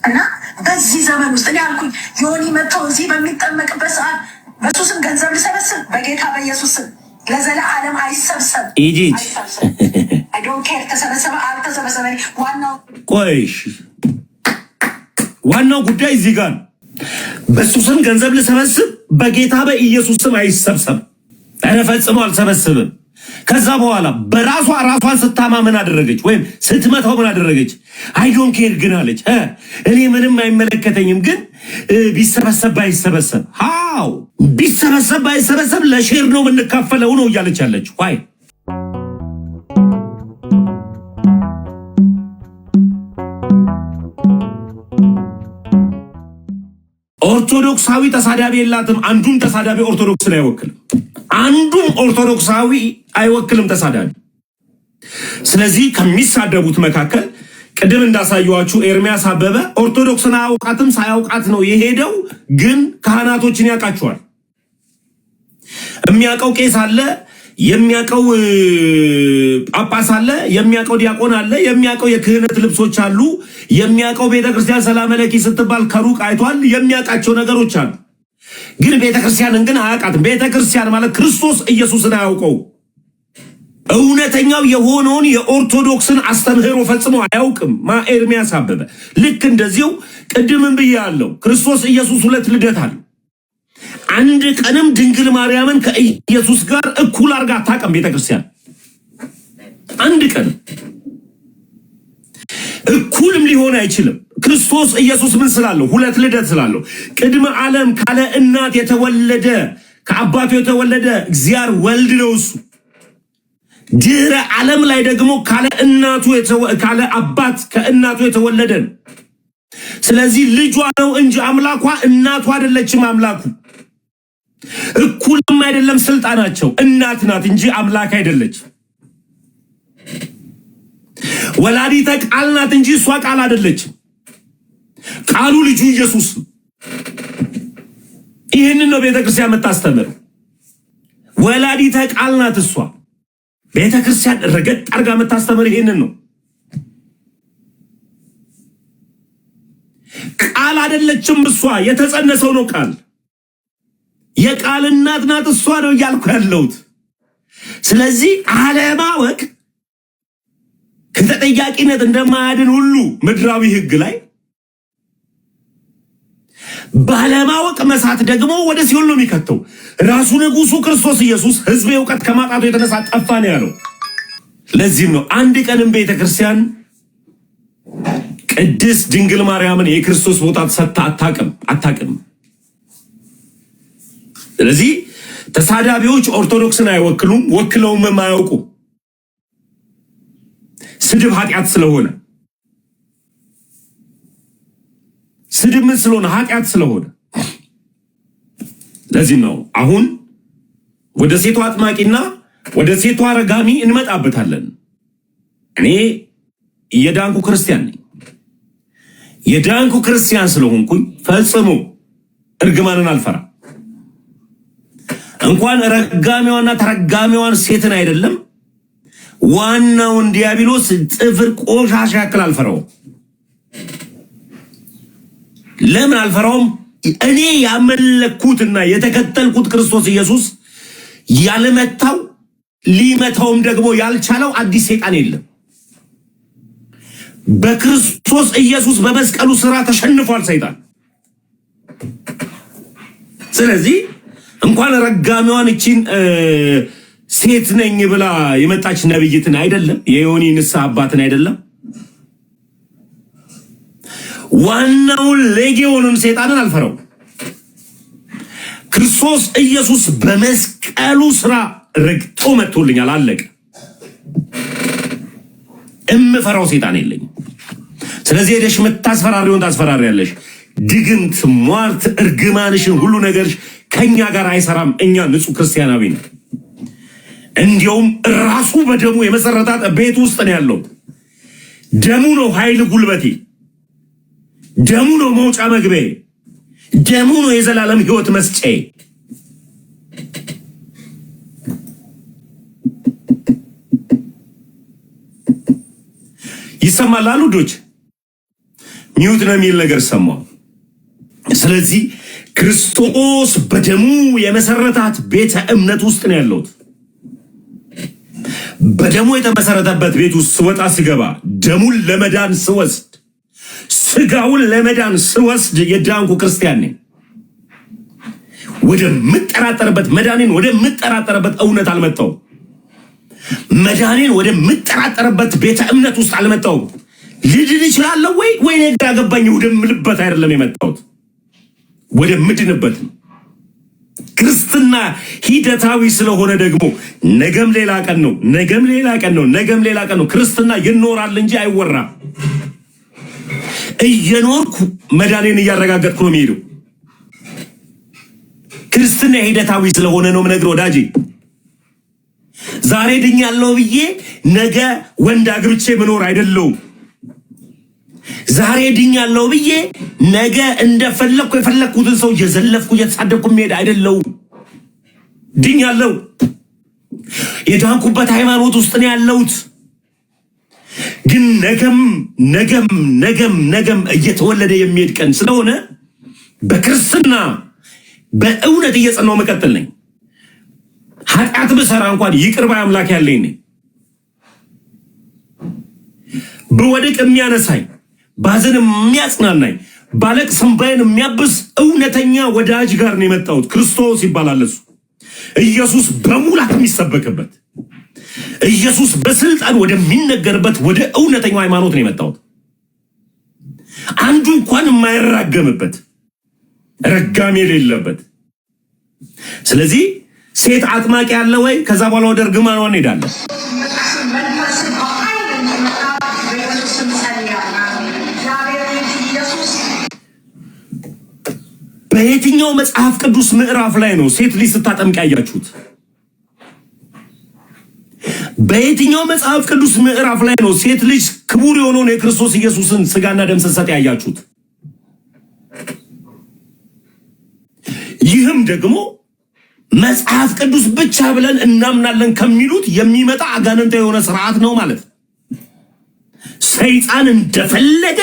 እና በዚህ ዘመን ውስጥ እኔ አልኩኝ ዮኒ መጥተው እዚህ በሚጠመቅበት ሰዓት በሱ ስም ገንዘብ ልሰበስብ በጌታ በኢየሱስ ስም ለዘለዓለም አይሰብሰብ። አይ ዶንት ኬር ተሰበሰበ አልተሰበሰበ። ዋናው ጉዳይ እዚህ ጋር በሱ ስም ገንዘብ ልሰበስብ በጌታ በኢየሱስ ስም አይሰብሰብ። ኧረ ፈጽሞ አልሰበስብም። ከዛ በኋላ ራሷን ስታማ ምን አደረገች? ወይም ስትመታው ምን አደረገች? አይ ዶንት ኬር ግን አለች። እኔ ምንም አይመለከተኝም፣ ግን ቢሰበሰብ ባይሰበሰብ ሃው ቢሰበሰብ ባይሰበሰብ ለሼር ነው የምንካፈለው ነው እያለች ያለች። ዋይ ኦርቶዶክሳዊ ተሳዳቢ የላትም። አንዱም ተሳዳቢ ኦርቶዶክስን አይወክልም። አንዱም ኦርቶዶክሳዊ አይወክልም ተሳዳቢ። ስለዚህ ከሚሳደቡት መካከል ቅድም እንዳሳየዋችሁ ኤርሚያስ አበበ ኦርቶዶክስን አያውቃትም፣ ሳያውቃት ነው የሄደው። ግን ካህናቶችን ያውቃቸዋል። የሚያውቀው ቄስ አለ፣ የሚያውቀው ጳጳስ አለ፣ የሚያውቀው ዲያቆን አለ፣ የሚያውቀው የክህነት ልብሶች አሉ፣ የሚያውቀው ቤተክርስቲያን ሰላም ለኪ ስትባል ከሩቅ አይቷል። የሚያውቃቸው ነገሮች አሉ። ግን ቤተክርስቲያንን ግን አያውቃትም። ቤተክርስቲያን ማለት ክርስቶስ ኢየሱስን አያውቀው። እውነተኛው የሆነውን የኦርቶዶክስን አስተምህሮ ፈጽሞ አያውቅም። ኤርሚያስ አበበ ልክ እንደዚሁ ቅድምም ብያለሁ። ክርስቶስ ኢየሱስ ሁለት ልደት አለ። አንድ ቀንም ድንግል ማርያምን ከኢየሱስ ጋር እኩል አድርጋ አታውቅም ቤተክርስቲያን። አንድ ቀን እኩልም ሊሆን አይችልም። ክርስቶስ ኢየሱስ ምን ስላለው? ሁለት ልደት ስላለው። ቅድመ ዓለም ካለ እናት የተወለደ ከአባቱ የተወለደ እግዚአብሔር ወልድ ነው እሱ። ድህረ ዓለም ላይ ደግሞ ካለ አባት ከእናቱ የተወለደ ነው። ስለዚህ ልጇ ነው እንጂ አምላኳ እናቷ አይደለችም። አምላኩ እኩልም አይደለም ስልጣናቸው። እናት ናት እንጂ አምላክ አይደለች። ወላዲተ ቃል ናት እንጂ እሷ ቃል አይደለችም። ቃሉ ልጁ ኢየሱስ። ይህንን ነው ቤተክርስቲያን የምታስተምረው። ወላዲተ ቃል ናት እሷ። ቤተክርስቲያን ረገጥ አርጋ የምታስተምር ይህንን ነው። ቃል አይደለችም እሷ። የተጸነሰው ነው ቃል። የቃል እናት ናት እሷ ነው እያልኩ ያለሁት። ስለዚህ አለማወቅ ከተጠያቂነት እንደማያድን ሁሉ ምድራዊ ሕግ ላይ ባለማወቅ መሳት ደግሞ ወደ ሲኦል ነው የሚከተው። ራሱ ንጉሱ ክርስቶስ ኢየሱስ ሕዝብ እውቀት ከማጣቱ የተነሳ ጠፋ ነው ያለው። ለዚህም ነው አንድ ቀንም ቤተክርስቲያን ቅድስት ድንግል ማርያምን የክርስቶስ ቦታ ሰጥታ አታውቅም። ስለዚህ ተሳዳቢዎች ኦርቶዶክስን አይወክሉም፣ ወክለውም የማያውቁ ስድብ ኃጢአት ስለሆነ ስድብ ምን ስለሆነ ኃጢአት ስለሆነ ለዚህ ነው አሁን ወደ ሴቷ አጥማቂና ወደ ሴቷ ረጋሚ እንመጣበታለን። እኔ የዳንኩ ክርስቲያን ነኝ። የዳንኩ ክርስቲያን ስለሆንኩኝ ፈጽሞ እርግማንን አልፈራ። እንኳን ረጋሚዋና ተረጋሚዋን ሴትን አይደለም ዋናውን ዲያብሎስ ጥፍር ቆሻሻ ያክል አልፈራውም። ለምን አልፈራውም? እኔ ያመለኩትና የተከተልኩት ክርስቶስ ኢየሱስ ያለመታው ሊመታውም ደግሞ ያልቻለው አዲስ ሰይጣን የለም። በክርስቶስ ኢየሱስ በመስቀሉ ስራ ተሸንፏል ሰይጣን። ስለዚህ እንኳን ረጋሚዋን እቺን ሴት ነኝ ብላ የመጣች ነብይትን አይደለም የዮኒ ንስሐ አባትን አይደለም ዋናውን ሌጌዮንን ሰይጣንን አልፈራው። ክርስቶስ ኢየሱስ በመስቀሉ ስራ ረግጦ መጥቶልኛል። አለቀ። እምፈራው ሰይጣን የለኝም። ስለዚህ ሄደሽ የምታስፈራሪውን ታስፈራሪያለሽ። ድግምት፣ ሟርት፣ እርግማንሽን ሁሉ ነገርሽ ከኛ ጋር አይሰራም። እኛ ንጹህ ክርስቲያናዊ ነን። እንዲያውም ራሱ በደሙ የመሰረታት ቤት ውስጥ ነው ያለው። ደሙ ነው ኃይል ጉልበቴ፣ ደሙ ነው መውጫ መግቢያ፣ ደሙ ነው የዘላለም ሕይወት መስጫዬ። ይሰማል አሉ ዶች ሚውት ነው የሚል ነገር ሰማሁ። ስለዚህ ክርስቶስ በደሙ የመሰረታት ቤተ እምነት ውስጥ ነው ያለሁት። በደሙ የተመሰረተበት ቤት ውስጥ ስወጣ ስገባ ደሙን ለመዳን ስወስድ ስጋውን ለመዳን ስወስድ የዳንኩ ክርስቲያን ነኝ። ወደ ምጠራጠርበት መዳኔን ወደ ምጠራጠርበት እውነት አልመጣሁም። መዳኔን ወደ ምጠራጠርበት ቤተ እምነት ውስጥ አልመጣሁም። ልድን እችላለሁ ወይ ነገር ያገባኝ ወደ ምልበት አይደለም የመጣሁት፣ ወደ ምድንበት ነው። ክርስትና ሂደታዊ ስለሆነ ደግሞ ነገም ሌላ ቀን ነው፣ ነገም ሌላ ቀን ነው፣ ነገም ሌላ ቀን ነው። ክርስትና ይኖራል እንጂ አይወራም። እየኖርኩ መዳኔን እያረጋገጥኩ ነው የሚሄደው። ክርስትና ሂደታዊ ስለሆነ ነው የምነግርህ ወዳጄ። ዛሬ ድኛለሁ ብዬ ነገ ወንድ አግብቼ መኖር አይደለሁም። ዛሬ ድኛለሁ ብዬ ነገ እንደፈለኩ የፈለኩትን ሰው እየዘለፍኩ እየተሳደብኩ መሄድ አይደለሁም። ድኛለሁ። የዳንኩበት ሃይማኖት ውስጥ ነው ያለሁት። ግን ነገም እየተወለደ የሚሄድ ቀን ስለሆነ በክርስትና በእውነት እየጸናው መቀጠል ነኝ። ኃጢአት ብሰራ እንኳን ይቅር ባይ አምላክ ያለኝ ነኝ። በወድቅ የሚያነሳኝ፣ ባዘን የሚያጽናናኝ፣ ባለቅስ እንባዬን የሚያብስ እውነተኛ ወዳጅ ጋር ነው የመጣሁት። ክርስቶስ ይባላል እሱ። ኢየሱስ በሙላት የሚሰበክበት፣ ኢየሱስ በስልጣን ወደሚነገርበት ወደ እውነተኛው ሃይማኖት ነው የመጣሁት። አንዱ እንኳን የማይራገምበት፣ ረጋሜ የሌለበት። ስለዚህ ሴት አጥማቂ ያለ ወይ ከዛ በኋላ ወደ እርግማኗ እንሄዳለን። በየትኛው መጽሐፍ ቅዱስ ምዕራፍ ላይ ነው ሴት ልጅ ስታጠምቅ ያያችሁት? በየትኛው መጽሐፍ ቅዱስ ምዕራፍ ላይ ነው ሴት ልጅ ክቡር የሆነውን የክርስቶስ ኢየሱስን ስጋና ደም ስትሰጥ ያያችሁት? ይህም ደግሞ መጽሐፍ ቅዱስ ብቻ ብለን እናምናለን ከሚሉት የሚመጣ አጋንንታዊ የሆነ ስርዓት ነው ማለት ነው። ሰይጣን እንደፈለገ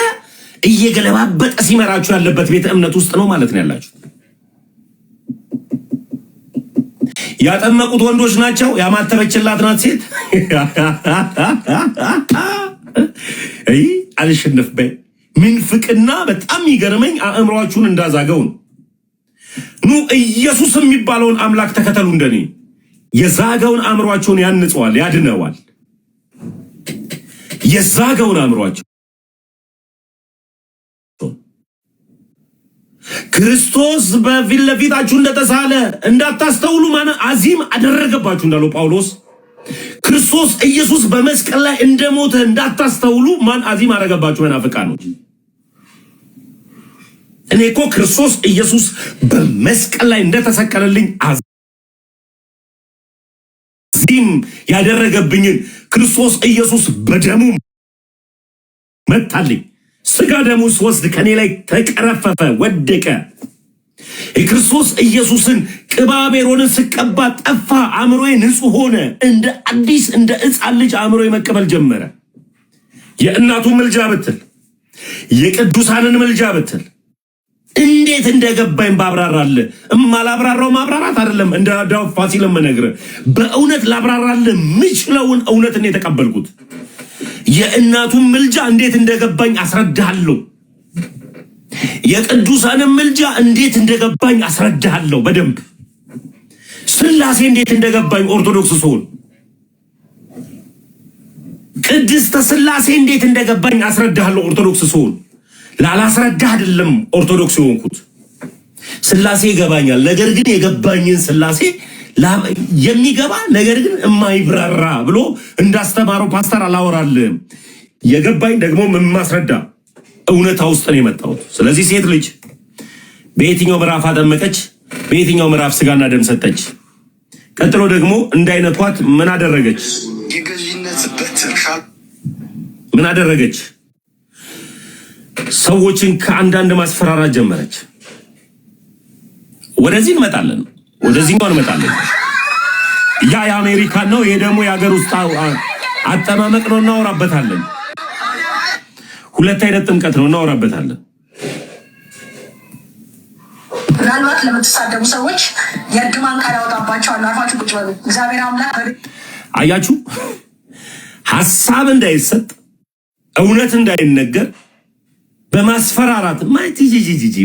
እየገለባበጠ ሲመራችሁ ያለበት ቤተ እምነት ውስጥ ነው ማለት ነው ያላችሁ። ያጠመቁት ወንዶች ናቸው፣ ያማተበችላት ናት ሴት። አይ አልሸነፍ በይ ምንፍቅና በጣም ይገርመኝ። አእምሯችሁን እንዳዛገው ነው። ኑ ኢየሱስ የሚባለውን አምላክ ተከተሉ። እንደኔ የዛገውን አእምሯቸውን ያንጸዋል፣ ያድነዋል። የዛገውን አእምሯቸው ክርስቶስ በፊት ለፊታችሁ እንደተሳለ እንዳታስተውሉ ማን አዚም አደረገባችሁ እንዳለው ጳውሎስ፣ ክርስቶስ ኢየሱስ በመስቀል ላይ እንደሞተ እንዳታስተውሉ ማን አዚም አደረገባችሁ መናፍቃኖች? እኔ እኮ ክርስቶስ ኢየሱስ በመስቀል ላይ እንደተሰቀለልኝ አዚም ያደረገብኝን ክርስቶስ ኢየሱስ በደሙ መታልኝ። ስጋ ደሙ ወስድ ከኔ ላይ ተቀረፈፈ፣ ወደቀ። የክርስቶስ ኢየሱስን ቅባ ሜሮንን ስቀባ ጠፋ፣ አእምሮዬ ንጹህ ሆነ። እንደ አዲስ እንደ ሕፃን ልጅ አእምሮዬ መቀበል ጀመረ። የእናቱ ምልጃ ብትል፣ የቅዱሳንን ምልጃ ብትል እንዴት እንደገባኝ ባብራራለ እማላብራራው ማብራራት አይደለም። እንደ ዳዊት ፋሲል መነግረ በእውነት ላብራራለ ምችለውን እውነት ነው የተቀበልኩት። የእናቱን ምልጃ እንዴት እንደገባኝ አስረዳለሁ። የቅዱሳንን ምልጃ እንዴት እንደገባኝ አስረዳለሁ በደንብ። ስላሴ እንዴት እንደገባኝ ኦርቶዶክስ ስሆን፣ ቅድስተ ስላሴ እንዴት እንደገባኝ አስረዳለሁ ኦርቶዶክስ ስሆን። ላላስረዳህ አይደለም ኦርቶዶክስ የሆንኩት። ስላሴ ይገባኛል። ነገር ግን የገባኝን ስላሴ የሚገባ ነገር ግን የማይብራራ ብሎ እንዳስተማረው ፓስተር አላወራልም። የገባኝ ደግሞ የማስረዳ እውነታ ውስጥ ነው የመጣሁት። ስለዚህ ሴት ልጅ በየትኛው ምዕራፍ አጠመቀች? በየትኛው ምዕራፍ ስጋና ደም ሰጠች? ቀጥሎ ደግሞ እንዳይነኳት ምን አደረገች? ምን አደረገች? ሰዎችን ከአንዳንድ ማስፈራራት ጀመረች። ወደዚህ እንመጣለን፣ ወደዚህኛው እንመጣለን። ያ የአሜሪካን ነው፣ ይሄ ደግሞ የሀገር ውስጥ አጠማመቅ ነው፣ እናወራበታለን። ሁለት አይነት ጥምቀት ነው፣ እናወራበታለን። ምናልባት ለምትሳደቡ ሰዎች የእርግማን ቃል ያወጣባቸዋል። አርፋችሁ ቁጭ በሉ። እግዚአብሔር አምላክ አያችሁ፣ ሐሳብ እንዳይሰጥ እውነት እንዳይነገር በማስፈራራት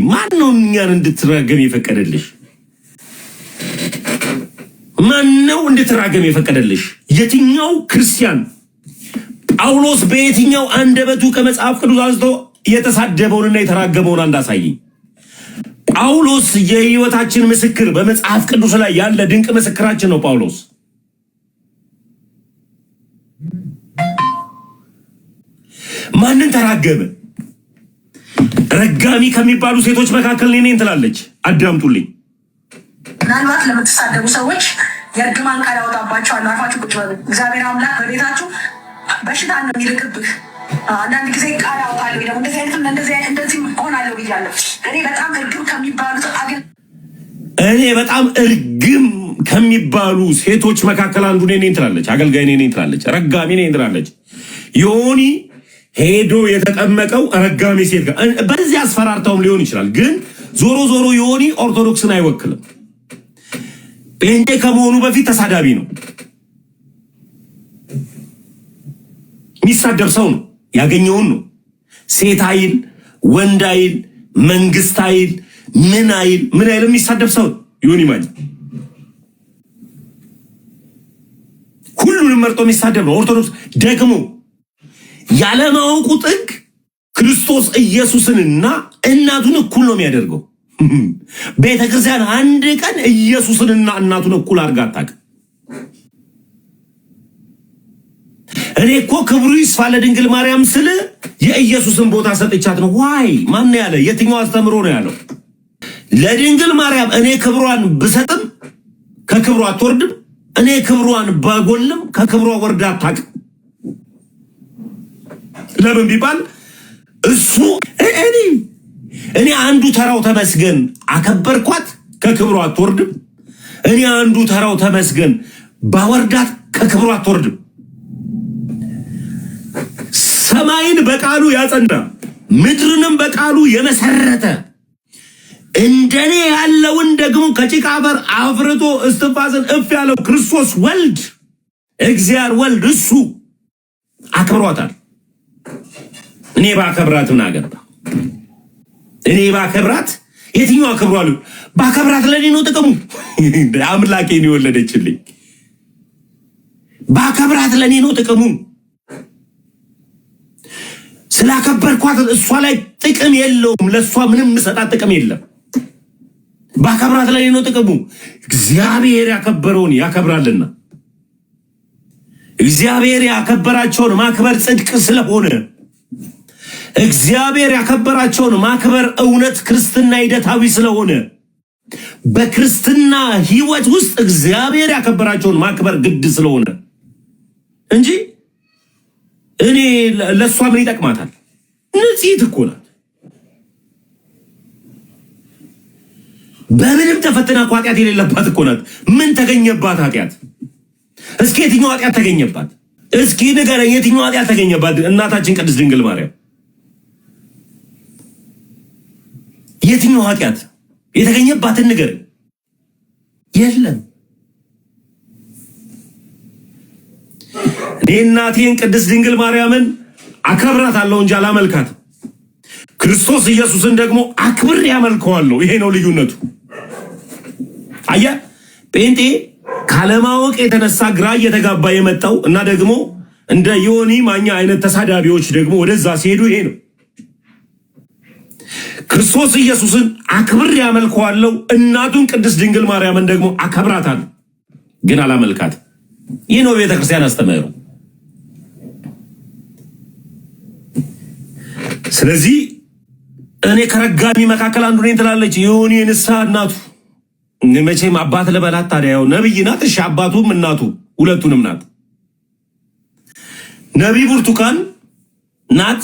ማን ነው እኛን እንድትራገም የፈቀደልሽ? ማን ነው እንድትራገም የፈቀደልሽ? የትኛው ክርስቲያን ጳውሎስ በየትኛው አንደበቱ ከመጽሐፍ ቅዱስ አንስቶ የተሳደበውንና የተራገመውን አንዳሳየኝ። ጳውሎስ የህይወታችን ምስክር በመጽሐፍ ቅዱስ ላይ ያለ ድንቅ ምስክራችን ነው። ጳውሎስ ማንን ተራገመ? ረጋሚ ከሚባሉ ሴቶች መካከል እኔ ነኝ ትላለች። አዳምጡልኝ። ምናልባት ለምትሳደቡ ሰዎች የእርግማን ቃል ያወጣባቸዋል። አርፋችሁ ቁጭ በሉ። እግዚአብሔር አምላክ በቤታችሁ በሽታ ነው የሚልክብህ። አንዳንድ ጊዜ ቃል ያወጣለሁ ደግሞ እንደዚህ ሆናለሁ ብያለሁ። እኔ በጣም እርግም ከሚባሉ ሴቶች መካከል አንዱ እኔ ነኝ ትላለች። አገልጋይ እኔ ነኝ ትላለች። ረጋሚ እኔ ነኝ ትላለች። ዮኒ ሄዶ የተጠመቀው ረጋሚ ሴት ጋር በዚህ አስፈራርተውም ሊሆን ይችላል። ግን ዞሮ ዞሮ ዮኒ ኦርቶዶክስን አይወክልም። ጴንጤ ከመሆኑ በፊት ተሳዳቢ ነው። የሚሳደብ ሰው ነው። ያገኘውን ነው። ሴት አይል፣ ወንድ አይል፣ መንግስት አይል፣ ምን አይል የሚሳደብ ሰው ዮኒ ማኛ ሁሉንም መርጦ የሚሳደብ ነው። ኦርቶዶክስ ደግሞ ያለማወቁ ጥግ ክርስቶስ ኢየሱስንና እናቱን እኩል ነው የሚያደርገው። ቤተክርስቲያን አንድ ቀን ኢየሱስንና እናቱን እኩል አድርጋ አታውቅም። እኔ እኮ ክብሩ ይስፋ ለድንግል ማርያም ስል የኢየሱስን ቦታ ሰጥቻት ነው። ዋይ ማን ያለ? የትኛው አስተምሮ ነው ያለው? ለድንግል ማርያም እኔ ክብሯን ብሰጥም ከክብሯ አትወርድም። እኔ ክብሯን ባጎልም ከክብሯ ወርዳ አታውቅም። ለምን ቢባል እሱ እኔ አንዱ ተራው ተመስገን አከበርኳት ከክብሯ አትወርድም። እኔ አንዱ ተራው ተመስገን ባወርዳት ከክብሯ አትወርድም። ሰማይን በቃሉ ያጸና ምድርንም በቃሉ የመሰረተ እንደኔ ያለውን ደግሞ ከጭቃ በር አፍርቶ እስትንፋስን እፍ ያለው ክርስቶስ ወልድ እግዚአብሔር ወልድ እሱ አክብሯታል። እኔ ባከብራት ምን አገባ? እኔ ባከብራት የትኛው አክብሯል? ባከብራት ለኔ ነው ጥቅሙ። አምላኬን የወለደችልኝ ባከብራት ለኔ ነው ጥቅሙ። ስላከበርኳት እሷ ላይ ጥቅም የለውም። ለሷ ምንም ሰጣት ጥቅም የለም። ባከብራት ለኔ ነው ጥቅሙ። እግዚአብሔር ያከበረውን ያከብራልና እግዚአብሔር ያከበራቸውን ማክበር ጽድቅ ስለሆነ እግዚአብሔር ያከበራቸውን ማክበር እውነት ክርስትና ሂደታዊ ስለሆነ በክርስትና ህይወት ውስጥ እግዚአብሔር ያከበራቸውን ማክበር ግድ ስለሆነ እንጂ እኔ ለሷ ምን ይጠቅማታል? ንጽሕት እኮ ናት። በምንም ተፈተና ኃጢአት የሌለባት እኮ ናት። ምን ተገኘባት ኃጢአት? እስኪ የትኛው ኃጢአት ተገኘባት? እስኪ ንገረኝ፣ የትኛው ኃጢአት ተገኘባት? እናታችን ቅድስት ድንግል ማርያም የትኛው ኃጢአት የተገኘባትን ንገረኝ። የለም። እኔ እናቴን ቅድስት ድንግል ማርያምን አከብራታለሁ እንጂ አላመልካት። ክርስቶስ ኢየሱስን ደግሞ አክብር ያመልከዋለሁ። ይሄ ነው ልዩነቱ። አያ ጴንጤ ካለማወቅ የተነሳ ግራ እየተጋባ የመጣው እና ደግሞ እንደ ዮኒ ማኛ አይነት ተሳዳቢዎች ደግሞ ወደዛ ሲሄዱ ይሄ ነው። ክርስቶስ ኢየሱስን አክብር ያመልከዋለሁ፣ እናቱን ቅድስት ድንግል ማርያምን ደግሞ አከብራታለሁ ግን አላመልካት። ይህ ነው ቤተክርስቲያን አስተምህሮ። ስለዚህ እኔ ከረጋሚ መካከል አንዱ ነኝ ትላለች ዮኒ ንስሐ እናቱ። መቼም አባት ለበላት ታዲያ ያው ነብይ ናት። እሺ አባቱም እናቱ ሁለቱንም ናት። ነብይ ብርቱካን ናት፣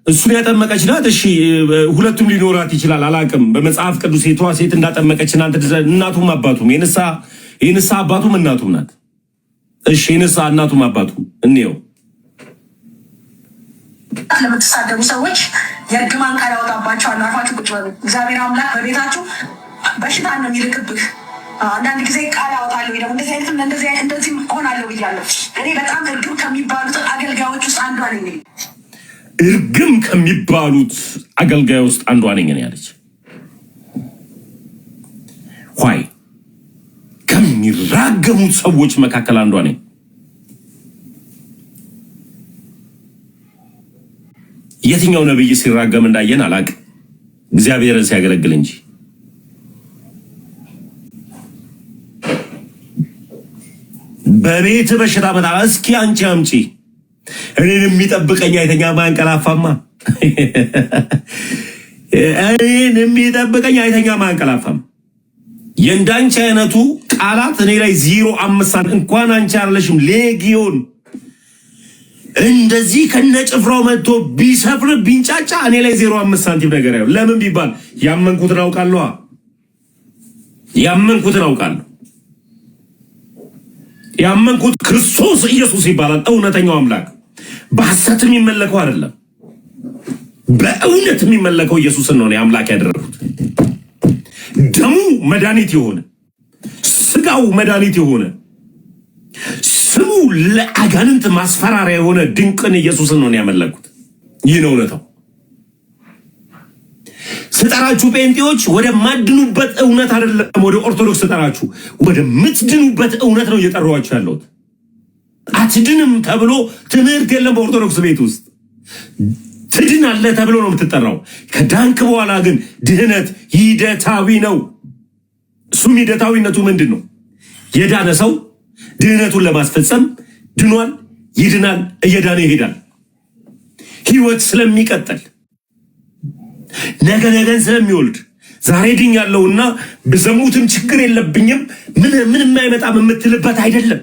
እሱን ያጠመቀች ናት። እሺ ሁለቱም ሊኖራት ይችላል፣ አላቅም። በመጽሐፍ ቅዱስ ሴት እንዳጠመቀች እናቱም አባቱም የንስሐ አባቱም እናቱም ናት። እሺ የንስሐ እናቱም አባቱም እንየው። ለምትሳደቡ ሰዎች የእርግማን ቃል ያወጣባቸዋል። አርፋችሁ ቁጭ በሉ። እግዚአብሔር አምላክ በቤታችሁ በሽታ ነው የሚልክብህ። አንዳንድ ጊዜ ቃል ያወጣለሁ ደግሞ እንደዚህ ሆናለሁ ብያለሁ። እኔ በጣም እርግም ከሚባሉት አገልጋዮች ውስጥ አንዷ ነኝ። እርግም ከሚባሉት አገልጋዮች ውስጥ አንዷ ነኝ ያለች ሆይ ከሚራገሙት ሰዎች መካከል አንዷ ነኝ። የትኛው ነብይ ሲራገም እንዳየን አላውቅም፣ እግዚአብሔርን ሲያገለግል እንጂ። በቤት በሽታ መጣ። እስኪ አንቺ አምጪ። እኔን የሚጠብቀኝ አይተኛም አንቀላፋማ። እኔን የሚጠብቀኝ አይተኛም አንቀላፋም። የእንዳንቺ አይነቱ ቃላት እኔ ላይ 0.5 እንኳን አንቺ አይደለሽም ሌጊዮን እንደዚህ ከነጭፍራው መጥቶ ቢሰፍር ቢንጫጫ እኔ ላይ 0.5 ሳንቲም ነገር ያው ለምን ቢባል ያመንኩትን አውቃለሁ። ያመንኩት ክርስቶስ ኢየሱስ ይባላል። እውነተኛው አምላክ በሐሰት የሚመለከው አይደለም፣ በእውነት የሚመለከው ኢየሱስን ነው አምላክ ያደረኩት። ደሙ መድኃኒት የሆነ ስጋው መድኃኒት የሆነ ስሙ ለአጋንንት ማስፈራሪያ የሆነ ድንቅን ኢየሱስን ነው ያመለኩት። ይህ ነው እውነታው። ስጠራችሁ ጴንጤዎች ወደ ማድኑበት እውነት አይደለም፣ ወደ ኦርቶዶክስ ስጠራችሁ ወደ ምትድኑበት እውነት ነው እየጠራኋችሁ ያለሁት። አትድንም ተብሎ ትምህርት የለም በኦርቶዶክስ ቤት ውስጥ። ትድናለህ ተብሎ ነው የምትጠራው። ከዳንክ በኋላ ግን ድህነት ሂደታዊ ነው። እሱም ሂደታዊነቱ ምንድን ነው? የዳነ ሰው ድህነቱን ለማስፈጸም ድኗል፣ ይድናል፣ እየዳነ ይሄዳል። ህይወት ስለሚቀጥል ነገን ስለሚወልድ ዛሬ ድኛለሁና በዘሙትም ችግር የለብኝም ምንም አይመጣም የምትልበት አይደለም።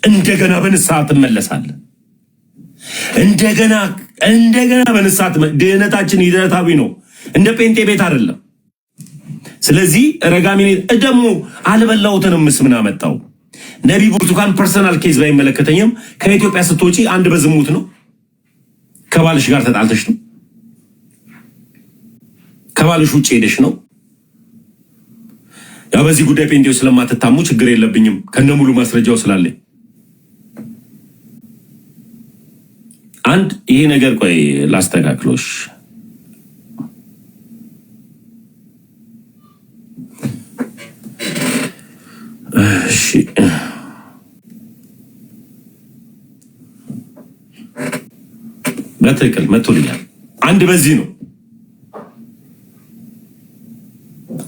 እንደገና በንስሐ ትመለሳለህ። እንደገና በንስሐ ድህነታችን ሂደታዊ ነው፣ እንደ ጴንጤ ቤት አይደለም። ስለዚህ ረጋሚ ደግሞ አልበላሁትንም ምን አመጣው? ነቢ ብርቱካን ፐርሰናል ኬዝ ላይ መለከተኝም ከኢትዮጵያ ስትወጪ አንድ በዝሙት ነው፣ ከባልሽ ጋር ተጣልተሽ ነው፣ ከባልሽ ውጭ ሄደሽ ነው። ያው በዚህ ጉዳይ ጴንጤው ስለማትታሙ ችግር የለብኝም ከነሙሉ ማስረጃው ስላለኝ። አንድ ይሄ ነገር ቆይ ላስተካክሎሽ። እሺ በትክክል መጥቶልኛል። አንድ በዚህ ነው፣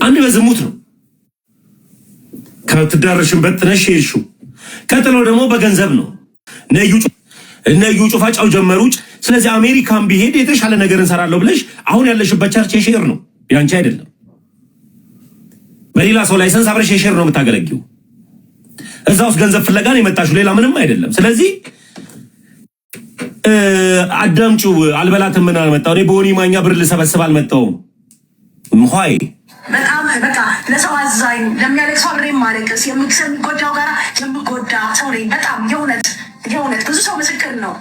አንድ በዝሙት ነው ከትዳርሽን በጥነሽ ሄድሽው። ቀጥሎ ደግሞ በገንዘብ ነው። ነዩ ጩፋ ጫው ጀመሩጭ። ስለዚህ አሜሪካን ቢሄድ የተሻለ ነገር እንሰራለሁ ብለሽ አሁን ያለሽበት ቸርች የሼር ነው፣ ያንቺ አይደለም። በሌላ ሰው ላይሰንስ አብረሽ የሼር ነው የምታገለግዩ። እዛ ውስጥ ገንዘብ ፍለጋ ነው የመጣሽው፣ ሌላ ምንም አይደለም። ስለዚህ አዳምጩ። አልበላትም ምን አልመጣው? እኔ በሆኒ ማኛ ብር ልሰበስብ አልመጣውም። ምኋይ በጣም በቃ ለሰው አዛኝ ለሚያለቅሰው አብሬ ማለቅስ የሚጎዳው ጋር የምጎዳ ሰው ነኝ። በጣም የእውነት ብዙ ሰው ምስክር ነው።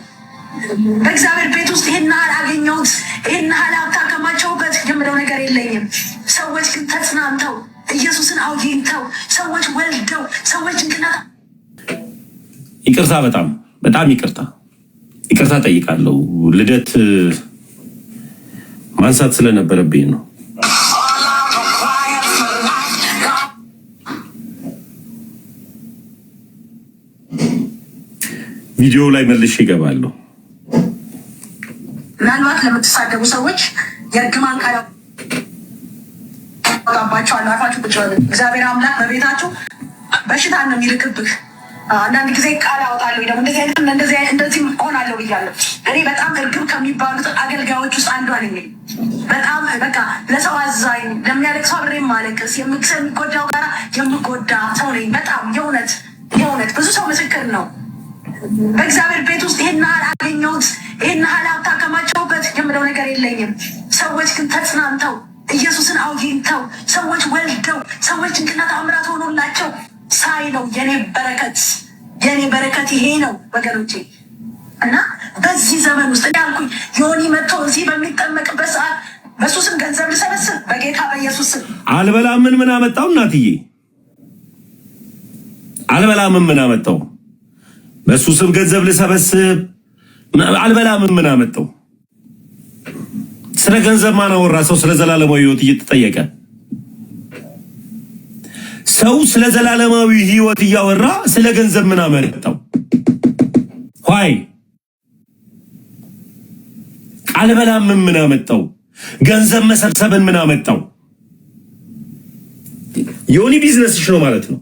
በእግዚአብሔር ቤት ውስጥ ይሄን ያህል አገኘሁት፣ ይሄን ያህል ሀብት አከማቸውበት የምለው ነገር የለኝም። ሰዎች ግን ተጽናንተው ኢየሱስን አውግኝተው ሰዎች ወልደው ሰዎች እንቅናት ይቅርታ፣ በጣም ይቅርታ ጠይቃለሁ። ልደት ማንሳት ስለነበረብኝ ነው። ቪዲዮ ላይ መልሼ ይገባለሁ። ምናልባት ለምትሳደቡ ሰዎች የእርግማን ቃል ያወጣባቸዋል። አርፋችሁ ቁጭ በሉ። እግዚአብሔር አምላክ በቤታችሁ በሽታ ነው የሚልክብህ። አንዳንድ ጊዜ ቃል ያወጣለሁ ደግሞ እንደዚህ ሆናለሁ ብያለሁ። እኔ በጣም እርግም ከሚባሉት አገልጋዮች ውስጥ አንዷ ነኝ። በጣም በቃ ለሰው አዛኝ ለሚያለቅሰው አብሬ ማለቅስ የሚጎዳው ጋር የምጎዳ ሰው ነኝ። በጣም የእውነት ብዙ ሰው ምስክር ነው። በእግዚአብሔር ቤት ውስጥ ይሄን ያህል አገኘሁት፣ ይሄን ያህል ሀብት አከማቸውበት የምለው ነገር የለኝም። ሰዎች ግን ተጽናንተው ኢየሱስን አውግኝተው ሰዎች ወልደው ሰዎች እንቅና ተአምራት ሆኖላቸው ሳይ ነው የኔ በረከት ይሄ ነው ወገኖቼ። እና በዚህ ዘመን ውስጥ ያልኩኝ ዮኒ መጥቶ እዚህ በሚጠመቅበት ሰዓት በሱ ስም ገንዘብ ልሰበስብ በጌታ በኢየሱስ ስም አልበላም። ምን አመጣው እናትዬ? አልበላም። ምን አመጣው? በሱ ስም ገንዘብ ልሰበስብ አልበላም። ምን አመጣው? ስለ ገንዘብ ማን አወራ? ሰው ስለ ዘላለማዊ ህይወት እየተጠየቀ ሰው ስለ ዘላለማዊ ህይወት እያወራ ስለ ገንዘብ ምን አመጣው? ሆይ አልበላም። ምን አመጣው? ገንዘብ መሰብሰብን ምን አመጣው? ዮኒ ቢዝነስሽ ነው ማለት ነው።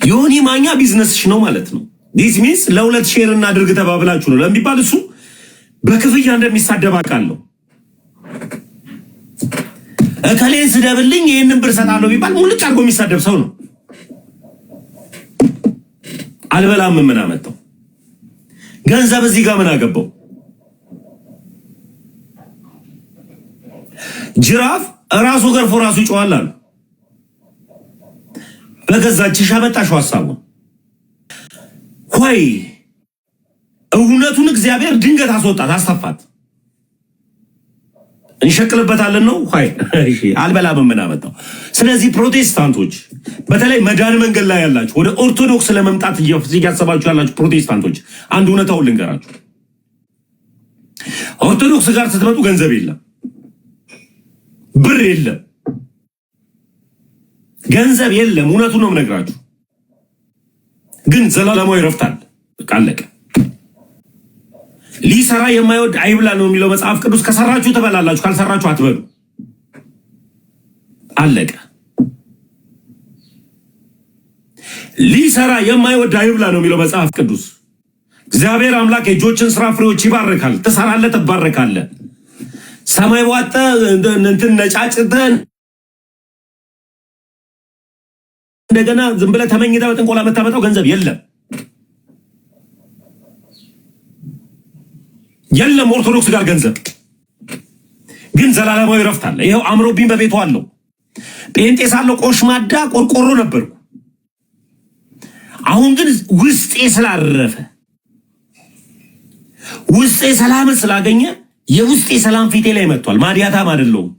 ዮኒ ማኛ ቢዝነስሽ ነው ማለት ነው። ዲስ ሚንስ ለሁለት ሼር እናድርግ ተባብላችሁ ነው ለሚባል እሱ በክፍያ እንደሚሳደብ አውቃለሁ። እከሌን ስደብልኝ ይሄንን ብር ሰጣለሁ ቢባል ሙልጭ አድርጎ የሚሳደብ ሰው ነው። አልበላም። ምን አመጣው? ገንዘብ እዚህ ጋር ምን አገባው? ጅራፍ ራሱ ገርፎ ራሱ ይጮሃል አሉ። በገዛችሽ አመጣሽው ሐሳቡ ሆይ እውነቱን እግዚአብሔር ድንገት አስወጣት፣ አስተፋት። እንሸቅልበታለን ነው ሆይ እሺ። አልበላም። ምን አመጣው? ስለዚህ ፕሮቴስታንቶች በተለይ መዳን መንገድ ላይ ያላችሁ ወደ ኦርቶዶክስ ለመምጣት እያሰባችሁ ያላችሁ ፕሮቴስታንቶች አንድ እውነታውን ልንገራችሁ። ኦርቶዶክስ ጋር ስትመጡ ገንዘብ የለም፣ ብር የለም፣ ገንዘብ የለም። እውነቱን ነው የምነግራችሁ። ግን ዘላለማዊ ረፍት አለ። አለቀ። ሊሰራ የማይወድ አይብላ ነው የሚለው መጽሐፍ ቅዱስ። ከሰራችሁ ትበላላችሁ፣ ካልሰራችሁ አትበሉ። አለቀ። ሊሰራ የማይወድ አይብላ ነው የሚለው መጽሐፍ ቅዱስ። እግዚአብሔር አምላክ የእጆችን ስራ ፍሬዎች ይባርካል። ትሰራለህ፣ ትባረካለህ። ሰማይ ዋጠ እንትን ነጫጭተን እንደገና ዝም ብለህ ተመኝተህ በጥንቆላ የምታመጣው ገንዘብ የለም፣ የለም። ኦርቶዶክስ ጋር ገንዘብ ግን ዘላለማዊ ረፍት አለ። ይኸው አምሮብኝ በቤቱ አለው። ጴንጤ ሳለሁ ቆሽማዳ ቆርቆሮ ነበርኩ። አሁን ግን ውስጤ ስላረፈ ውስጤ ሰላምን ስላገኘ የውስጤ ሰላም ፊቴ ላይ መጥቷል። ማዲያታም አይደለሁም።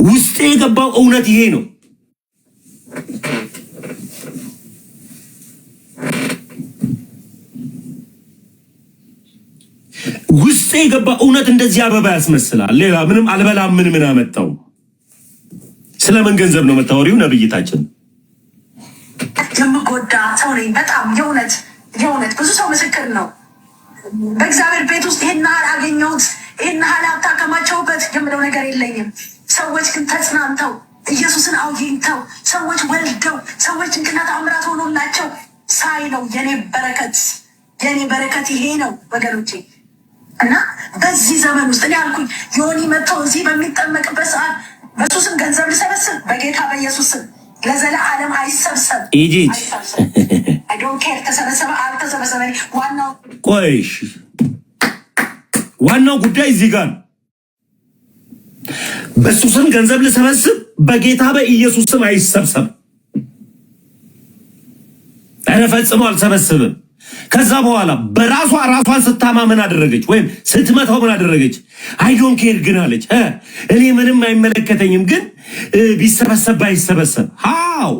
ውስጤ የገባው እውነት ይሄ ነው። ውስጤ የገባው እውነት እንደዚህ አበባ ያስመስላል። ሌላ ምንም አልበላም። ምን አመጣው? ስለምን ገንዘብ ነው የምታወሪው? ነብይታችን የምጎዳ ሰው ነኝ በጣም የእውነት ብዙ ሰው ምስክር ነው። በእግዚአብሔር ቤት ውስጥ ይሄን ያህል አገኘሁት፣ ይሄን ያህል ሀብት አከማቸውበት የምለው ነገር የለኝም። ሰዎች ግን ተጽናንተው ኢየሱስን አውይተው ሰዎች ወልደው ሰዎች እንቅና ተአምራት ሆኖላቸው ሳይ ነው የኔ በረከት ይሄ ነው ወገኖቼ። እና በዚህ ዘመን ውስጥ እኔ አልኩኝ ዮኒ መጥቶ እዚህ በሚጠመቅበት ሰዓት በሱ ስም ገንዘብ ልሰበስብ በጌታ በኢየሱስ ስም ለዘለዓለም አይሰብሰብ። አይ ዶንት ኬር ተሰበሰበ አልተሰበሰበ። ዋናው ጉዳይ እዚህ ጋር ነው። በሱ ስም ገንዘብ ልሰበስብ በጌታ በኢየሱስ ስም አይሰብሰብ። እኔ ፈጽሞ አልሰበስብም። ከዛ በኋላ ራሷን ስታማ ምን አደረገች? ወይም ስትመታው ምን አደረገች? አይ ዶንት ኬር ግን አለች። እኔ ምንም አይመለከተኝም፣ ግን ቢሰበሰብ ባይሰበሰብ ሃው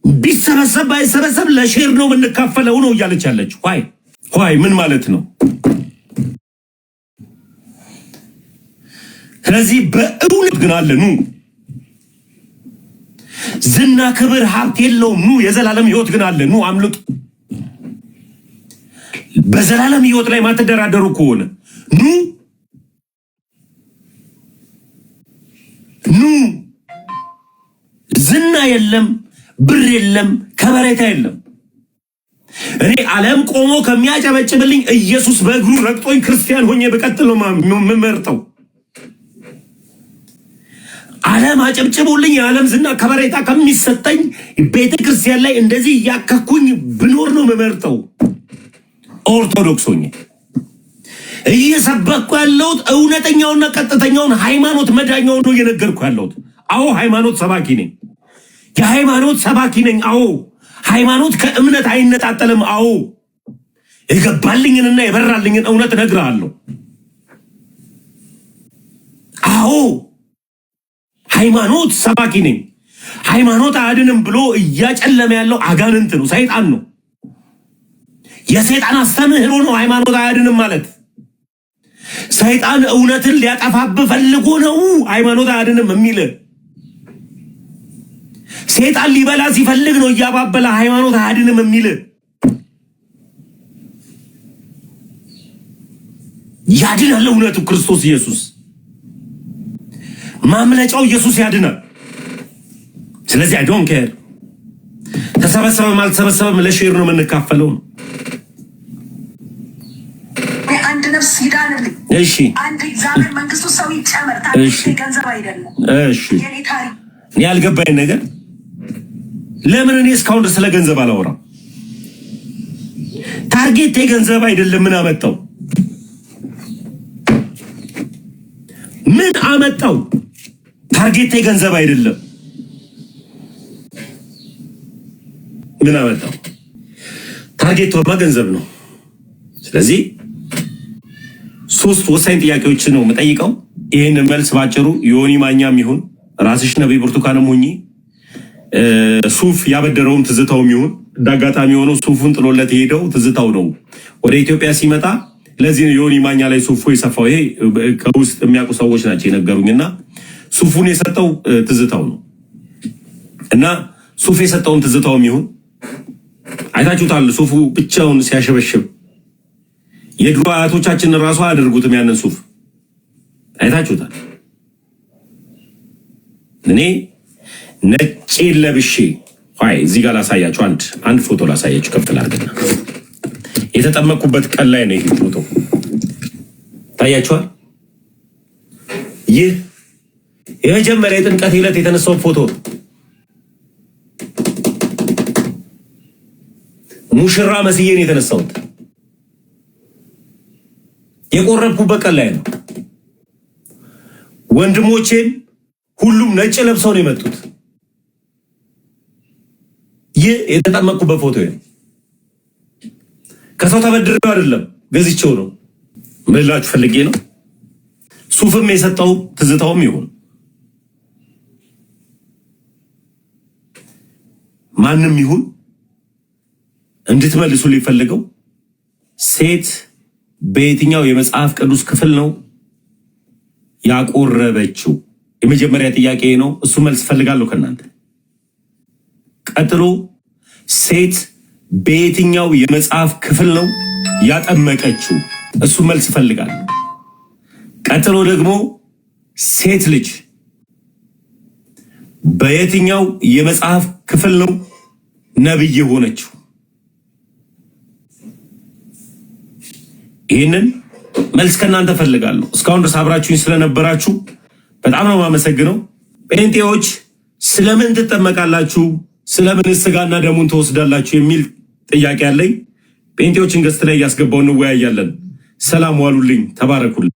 ቢሰበሰብ ባይሰበሰብ ለሼር ነው የምንካፈለው ነው እያለች ያለች። ሆይ ምን ማለት ነው? ስለዚህ በእውነት ግን አለ ኑ ዝና ክብር ሀብት የለውም። ኑ የዘላለም ህይወት ግን አለ። ኑ አምልጡ። በዘላለም ህይወት ላይ ማትደራደሩ ከሆነ ኑ ዝና የለም፣ ብር የለም፣ ከበሬታ የለም። እኔ ዓለም ቆሞ ከሚያጨበጭብልኝ ኢየሱስ በእግሩ ረግጦኝ ክርስቲያን ሆኜ በቀጥል ነው የምመርጠው። ዓለም አጨብጭቦልኝ የዓለም ዝና ከበሬታ ከሚሰጠኝ ቤተ ክርስቲያን ላይ እንደዚህ እያከኩኝ ብኖር ነው የምመርጠው ኦርቶዶክስ ሆኜ። እየሰበኩ ያለሁት እውነተኛውና ቀጥተኛውን ሃይማኖት መዳኛውን ነው እየነገርኩ ያለሁት። አዎ ሃይማኖት ሰባኪ ነኝ። የሃይማኖት ሰባኪ ነኝ። አዎ ሃይማኖት ከእምነት አይነጣጠልም። አዎ የገባልኝንና የበራልኝን እውነት እነግርሃለሁ። አዎ ሃይማኖት ሰባኪ ነኝ። ሃይማኖት አያድንም ብሎ እያጨለመ ያለው አጋንንት ነው፣ ሰይጣን ነው። የሰይጣን አስተምህሮ ነው ሃይማኖት አያድንም ማለት። ሰይጣን እውነትን ሊያጠፋብህ ፈልጎ ነው ሃይማኖት አያድንም የሚል። ሰይጣን ሊበላ ሲፈልግ ነው እያባበለ ሃይማኖት አያድንም የሚል። ያድናል እውነቱ ክርስቶስ ኢየሱስ። ማምለጫው ኢየሱስ ያድናል። ስለዚህ አይ ዶንት ኬር ተሰበሰበም አልተሰበሰበም ለሼር ነው የምንካፈለው። አንድ ነፍስ ይዳንልኝ። እሺ አንድ እግዚአብሔር መንግስቱ ሰው ይጨመር። ታሪክ ገንዘብ አይደለም። እሺ እኔ ያልገባኝ ነገር ለምን እኔ እስካሁን ስለ ገንዘብ አላወራም? ታርጌት ገንዘብ አይደለም። ምን አመጣው? ምን አመጣው? ታርጌት ገንዘብ አይደለም። ምን አመጣው? ታርጌት ወማ ገንዘብ ነው። ስለዚህ ሶስት ወሳኝ ጥያቄዎችን ነው የምጠይቀው። ይሄንን መልስ ባጭሩ ዮኒ ማኛም ይሁን ራስሽ ነብይ ብርቱካንም ሁኚ ሱፍ ያበደረውም ትዝታውም ይሁን ዳጋታሚ ሆኖ ሱፉን ጥሎለት ሄደው ትዝታው ነው ወደ ኢትዮጵያ ሲመጣ ለዚህ ነው ዮኒ ማኛ ላይ ሱፉ የሰፋው። ይሄ ከውስጥ የሚያውቁ ሰዎች ናቸው የነገሩኝና ሱፉን የሰጠው ትዝታው ነው እና ሱፍ የሰጠውም ትዝታውም ይሁን አይታችሁታል። ሱፉ ብቻውን ሲያሸበሽብ የድሮ አያቶቻችን ራሱ አያደርጉትም። ያንን ሱፍ አይታችሁታል። እኔ ነጭ ለብሼ እዚህ ጋር ላሳያችሁ፣ አንድ ፎቶ ላሳያችሁ። ከፍል አድርገና የተጠመቁበት ቀን ላይ ነው ይሄ ፎቶ ታያችኋል። ይህ የመጀመሪያ የጥምቀት ዕለት የተነሳው ፎቶ ሙሽራ መስዬን የተነሳሁት የቆረብኩበት ቀን ላይ ነው። ወንድሞቼም ሁሉም ነጭ ለብሰው ነው የመጡት። ይህ የተጠመቁበት ፎቶ ነው። ከሰው ተበድሬው አይደለም ገዝቼው ነው። ምን ላችሁ ፈልጌ ነው። ሱፍም የሰጠው ትዝታውም ይሁን ማንም ይሁን እንድትመልሱ ሊፈልገው ሴት በየትኛው የመጽሐፍ ቅዱስ ክፍል ነው ያቆረበችው? የመጀመሪያ ጥያቄ ነው። እሱ መልስ ፈልጋለሁ ከናንተ። ቀጥሎ ሴት በየትኛው የመጽሐፍ ክፍል ነው ያጠመቀችው? እሱ መልስ ፈልጋለሁ። ቀጥሎ ደግሞ ሴት ልጅ በየትኛው የመጽሐፍ ክፍል ነው ነብይ ሆነችው? ይህንን መልስ ከናንተ ፈልጋለሁ። እስካሁን ድረስ አብራችሁኝ ስለነበራችሁ በጣም ነው የማመሰግነው። ጴንጤዎች ስለምን ትጠመቃላችሁ? ስለምን ስጋና ደሙን ትወስዳላችሁ? የሚል ጥያቄ አለኝ። ጴንጤዎችን ገስት ላይ እያስገባው እንወያያለን። ሰላም ዋሉልኝ። ተባረኩልኝ።